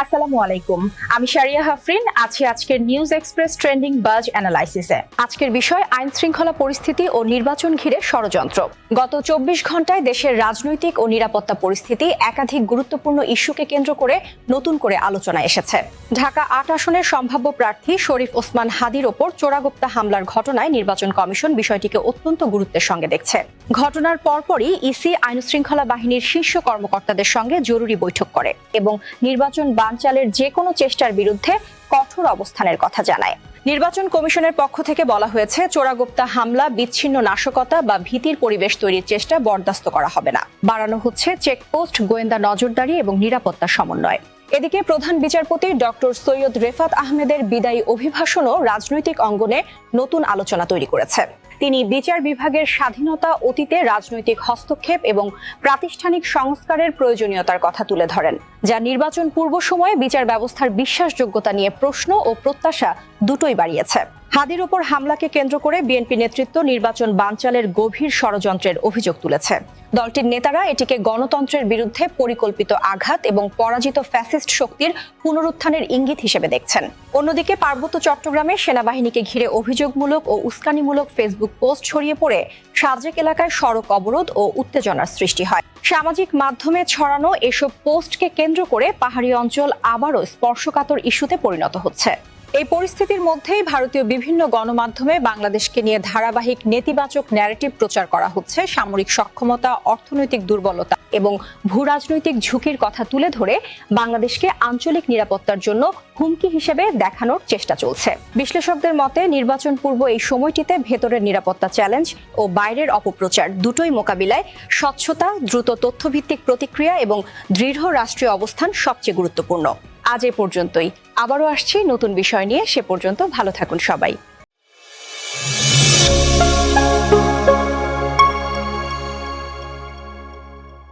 আসসালামু আলাইকুম, আমি শারিয়া হাফরিন আছি আজকের নিউজ এক্সপ্রেস ট্রেন্ডিং বাজ অ্যানালাইসিসে। আজকের বিষয় আইন শৃঙ্খলা পরিস্থিতি ও নির্বাচন ঘিরে ষড়যন্ত্র। গত 24 ঘন্টায় দেশের রাজনৈতিক ও নিরাপত্তা পরিস্থিতি একাধিক গুরুত্বপূর্ণ ইস্যুকে কেন্দ্র করে নতুন করে আলোচনায় এসেছে। ঢাকা ৮ আসনের সম্ভাব্য প্রার্থী শরীফ ওসমান হাদির ওপর চোরাগোপ্তা হামলার ঘটনায় নির্বাচন কমিশন বিষয়টিকে অত্যন্ত গুরুত্বের সঙ্গে দেখছে। ঘটনার পরপরই ইসি আইন শৃঙ্খলা বাহিনীর শীর্ষ কর্মকর্তাদের সঙ্গে জরুরি বৈঠক করে এবং নির্বাচন বানচালের যে কোনো চেষ্টার বিরুদ্ধে কঠোর অবস্থানের কথা জানায়। নির্বাচন কমিশনের পক্ষ থেকে বলা হয়েছে, চোরাগোপ্তা হামলা, বিচ্ছিন্ন নাশকতা বা ভীতির পরিবেশ তৈরির চেষ্টা বরদাস্ত করা হবে না। বাড়ানো হচ্ছে চেকপোস্ট, গোয়েন্দা নজরদারি এবং নিরাপত্তা সমন্বয়। এদিকে প্রধান বিচারপতি ডক্টর সৈয়দ রেফাত আহমেদের বিদায়ী অভিভাষণও রাজনৈতিক অঙ্গনে নতুন আলোচনা তৈরি করেছে। তিনি বিচার বিভাগের স্বাধীনতা, অতীতে রাজনৈতিক হস্তক্ষেপ এবং প্রাতিষ্ঠানিক সংস্কারের প্রয়োজনীয়তার কথা তুলে ধরেন, যা নির্বাচন পূর্ব সময়ে বিচার ব্যবস্থার বিশ্বাসযোগ্যতা নিয়ে প্রশ্ন ও প্রত্যাশা দুটোই বাড়িয়েছে। হাদির ওপর হামলাকে কেন্দ্র করে বিএনপি নেতৃত্ব নির্বাচন বানচালের গভীর ষড়যন্ত্রের অভিযোগ তুলেছে। দলটির নেতারা এটিকে গণতন্ত্রের বিরুদ্ধে পরিকল্পিত আঘাত এবং পরাজিত ফ্যাসিস্ট শক্তির পুনরুত্থানের ইঙ্গিত হিসেবে দেখছেন। অন্যদিকে পার্বত্য চট্টগ্রামে সেনাবাহিনীকে ঘিরে অভিযোগমূলক ও উস্কানিমূলক ফেসবুক পোস্ট ছড়িয়ে পড়ে সাজেক এলাকায় সড়ক অবরোধ ও উত্তেজনার সৃষ্টি হয়। সামাজিক মাধ্যমে ছড়ানো এসব পোস্টকে কেন্দ্র করে পাহাড়ি অঞ্চল আবারও স্পর্শকাতর ইস্যুতে পরিণত হচ্ছে। এই পরিস্থিতির মধ্যেই ভারতীয় বিভিন্ন গণমাধ্যমে বাংলাদেশকে নিয়ে ধারাবাহিক নেতিবাচক ন্যারেটিভ প্রচার করা হচ্ছে। সামরিক সক্ষমতা, অর্থনৈতিক দুর্বলতা এবং ভূরাজনৈতিক ঝুঁকির কথা তুলে ধরে বাংলাদেশকে আঞ্চলিক নিরাপত্তার জন্য হুমকি হিসেবে দেখানোর চেষ্টা চলছে। বিশ্লেষকদের মতে, নির্বাচন পূর্ব এই সময়টিতে ভেতরের নিরাপত্তা চ্যালেঞ্জ ও বাইরের অপপ্রচার দুটোই মোকাবিলায় স্বচ্ছতা, দ্রুত তথ্যভিত্তিক প্রতিক্রিয়া এবং দৃঢ় রাষ্ট্রীয় অবস্থান সবচেয়ে গুরুত্বপূর্ণ। আজ এ পর্যন্তই। আবারও আসছি নতুন বিষয় নিয়ে। সে পর্যন্ত ভালো থাকুন সবাই।